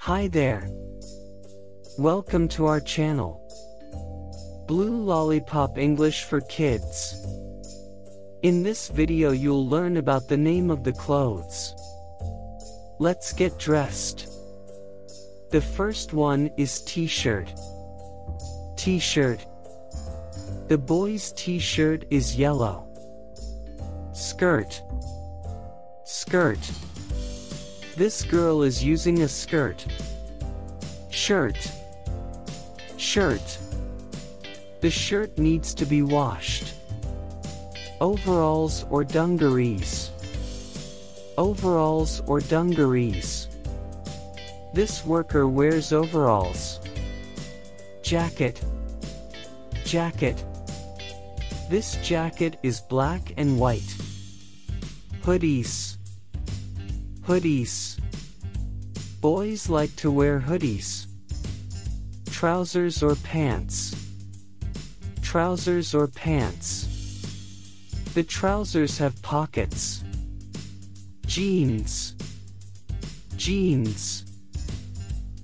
Hi there. Welcome to our channel, Blue Lollipop English for Kids. In this video you'll learn about the name of the clothes. Let's get dressed. The first one is t-shirt. T-shirt. The boy's t-shirt is yellow. Skirt. Skirt. This girl is using a skirt. Shirt. Shirt. The shirt needs to be washed. Overalls or dungarees. Overalls or dungarees. This worker wears overalls. Jacket. Jacket. This jacket is black and white. Hoodies. Hoodies. Boys like to wear hoodies. Trousers or pants. Trousers or pants. The trousers have pockets. Jeans. Jeans.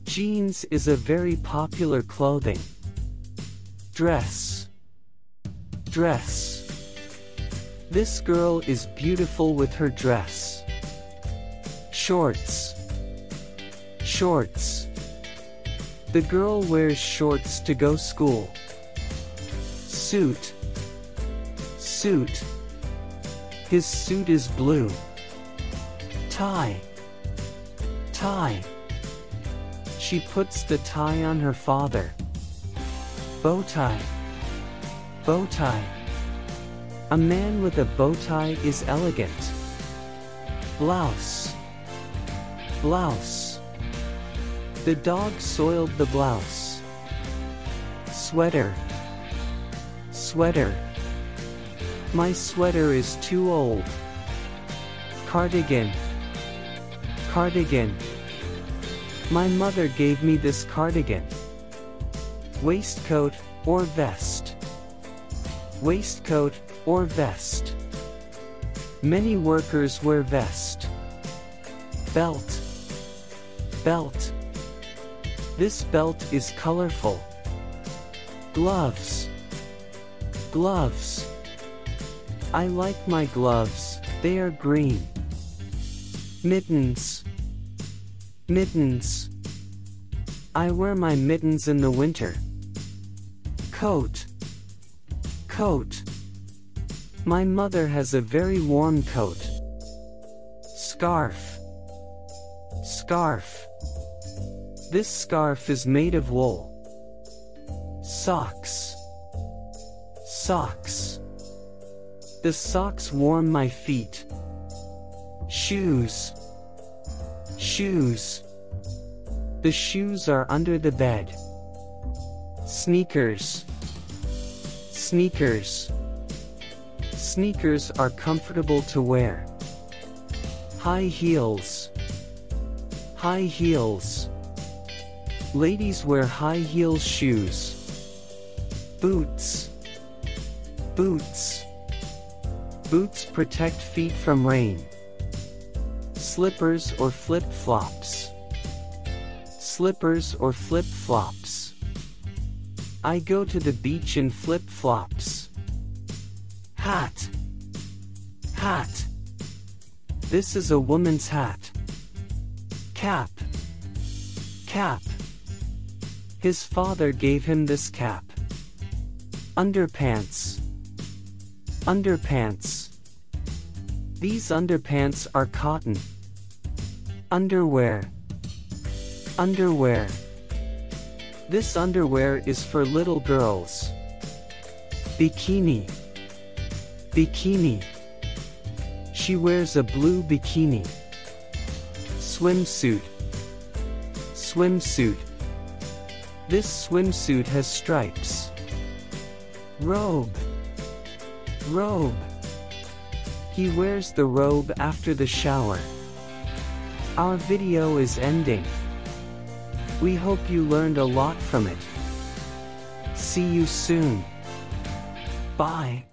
Jeans is a very popular clothing. Dress. Dress. This girl is beautiful with her dress. Shorts. Shorts. The girl wears shorts to go school. Suit. Suit. His suit is blue. Tie. Tie. She puts the tie on her father. Bow tie. Bow tie. A man with a bow tie is elegant. Blouse. Blouse. The dog soiled the blouse. Sweater. Sweater. My sweater is too old. Cardigan. Cardigan. My mother gave me this cardigan. Waistcoat or vest. Waistcoat or vest. Many workers wear vest. Belt. Belt. This belt is colorful. Gloves. Gloves. I like my gloves, they are green. Mittens. Mittens. I wear my mittens in the winter. Coat. Coat. My mother has a very warm coat. Scarf. Scarf. This scarf is made of wool. Socks. Socks. The socks warm my feet. Shoes. Shoes. The shoes are under the bed. Sneakers. Sneakers. Sneakers are comfortable to wear. High heels. High heels. Ladies wear high heel shoes. Boots. Boots. Boots protect feet from rain. Slippers or flip-flops. Slippers or flip-flops. I go to the beach in flip-flops. Hat. Hat. This is a woman's hat. Cap. Cap. His father gave him this cap. Underpants. Underpants. These underpants are cotton. Underwear. Underwear. This underwear is for little girls. Bikini. Bikini. She wears a blue bikini. Swimsuit. Swimsuit. This swimsuit has stripes. Robe. Robe. He wears the robe after the shower. Our video is ending. We hope you learned a lot from it. See you soon. Bye.